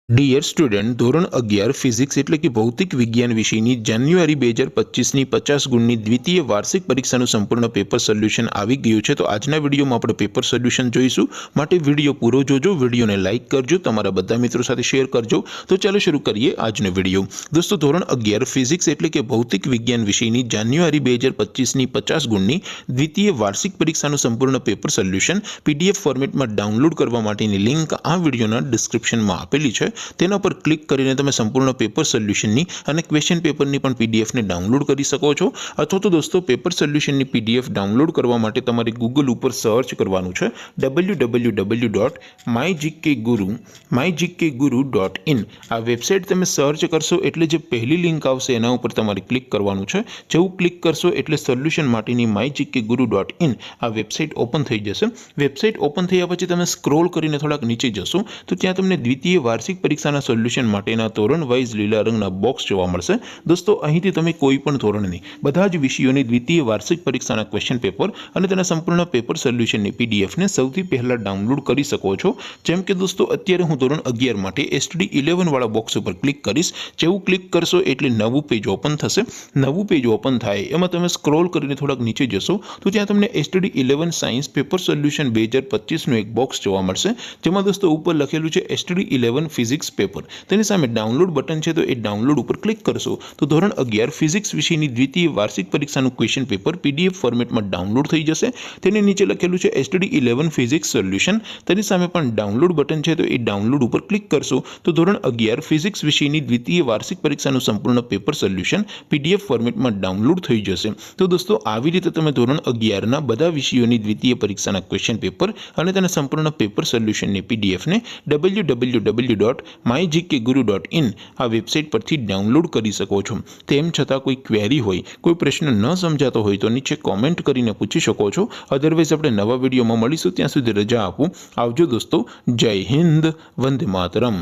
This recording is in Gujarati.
ડિયર સ્ટુડન્ટ, ધોરણ 11 ફિઝિક્સ એટલે કે ભૌતિક વિજ્ઞાન વિષયની જાન્યુઆરી 2025ની 50 ગુણની દ્વિતીય વાર્ષિક પરીક્ષાનું સંપૂર્ણ પેપર સોલ્યુશન આવી ગયું છે। તો આજના વિડીયોમાં આપણે પેપર સોલ્યુશન જોઈશું, માટે વિડીયો પૂરો જોજો, વિડીયોને લાઇક કરજો, તમારા બધા મિત્રો સાથે શેર કરજો। તો ચાલો શરૂ કરીએ આજનો વિડીયો। દોસ્તો, ધોરણ 11 ફિઝિક્સ એટલે કે ભૌતિક વિજ્ઞાન વિષયની જાન્યુઆરી 2025ની 50 ગુણની દ્વિતીય વાર્ષિક પરીક્ષાનું સંપૂર્ણ પેપર સોલ્યુશન પીડીએફ ફોર્મેટમાં ડાઉનલોડ કરવા માટેની લિંક આ વિડીયોના ડિસ્ક્રિપ્શનમાં આપેલી છે। તેના પર ક્લિક કરીને તમે સંપૂર્ણ પેપર સોલ્યુશનની અને ક્વેશ્ચન પેપરની પણ પીડીએફને ડાઉનલોડ કરી શકો છો। અથવા તો દોસ્તો, પેપર સોલ્યુશનની પીડીએફ ડાઉનલોડ કરવા માટે તમારે ગૂગલ ઉપર સર્ચ કરવાનું છે www.mygkguru.in। આ વેબસાઇટ તમે સર્ચ કરશો એટલે જે પહેલી લિંક આવશે એના ઉપર તમારે ક્લિક કરવાનું છે। જેવું ક્લિક કરશો એટલે સોલ્યુશન માટેની mygkguru.in આ વેબસાઇટ ઓપન થઈ જશે। વેબસાઇટ ઓપન થયા પછી તમે સ્ક્રોલ કરીને થોડાક નીચે જશો તો ત્યાં તમને દ્વિતીય વાર્ષિક પરીક્ષાના સોલ્યુશન માટેના ધોરણ વાઇઝ લીલા રંગના બોક્સ જોવા મળશે। દોસ્તો, અહીંથી તમે કોઈ પણ ધોરણની બધા જ વિષયોની દ્વિતીય વાર્ષિક પરીક્ષાના ક્વેશ્ચન પેપર અને તેના સંપૂર્ણ પેપર સોલ્યુશનની પીડીએફને સૌથી પહેલા ડાઉનલોડ કરી શકો છો। જેમ કે દોસ્તો, અત્યારે હું ધોરણ 11 માટે STD 11 વાળા બોક્સ ઉપર ક્લિક કરીશ। જેવું ક્લિક કરશો એટલે નવું પેજ ઓપન થશે। નવું પેજ ઓપન થાય એમાં તમે સ્ક્રોલ કરીને થોડાક નીચે જશો તો ત્યાં તમને STD 11 સાયન્સ પેપર સોલ્યુશન 2025નું એક બોક્સ જોવા મળશે, જેમાં દોસ્તો ઉપર લખેલું છે STD 11 ફિઝિક્સ પેપર। તેની સામે ડાઉનલોડ બટન છે, તો એ ડાઉનલોડ ઉપર ક્લિક કરશો તો ધોરણ 11 ફિઝિક્સ વિષયની દ્વિતીય વાર્ષિક પરીક્ષાનું ક્વેશ્ચન પેપર પીડીએફ ફોર્મેટમાં ડાઉનલોડ થઈ જશે। તેની નીચે લખેલું છે STD 11 ફિઝિક્સ સોલ્યુશન, તેની સામે પણ ડાઉનલોડ બટન છે, તો એ ડાઉનલોડ ઉપર ક્લિક કરશો તો ધોરણ 11 ફિઝિક્સ વિષયની દ્વિતીય વાર્ષિક પરીક્ષાનું સંપૂર્ણ પેપર સોલ્યુશન પીડીએફ ફોર્મેટમાં ડાઉનલોડ થઈ જશે। તો દોસ્તો, આવી રીતે તમે ધોરણ 11ના બધા વિષયોની દ્વિતીય પરીક્ષાના ક્વેશ્ચન પેપર અને તેના સંપૂર્ણ પેપર સોલ્યુશનની પીડીએફને www.mygkguru.in આ વેબસાઇટ પરથી ડાઉનલોડ કરી શકો છો। તેમ છતાં કોઈ ક્વેરી હોય, કોઈ પ્રશ્ન ન સમજાતો હોય તો નીચે કોમેન્ટ કરીને પૂછી શકો છો। અધરવાઇઝ આપણે નવા વિડીયોમાં મળીશું, ત્યાં સુધી રજા આપો। આવજો દોસ્તો, જય હિન્દ, વંદે માતરમ।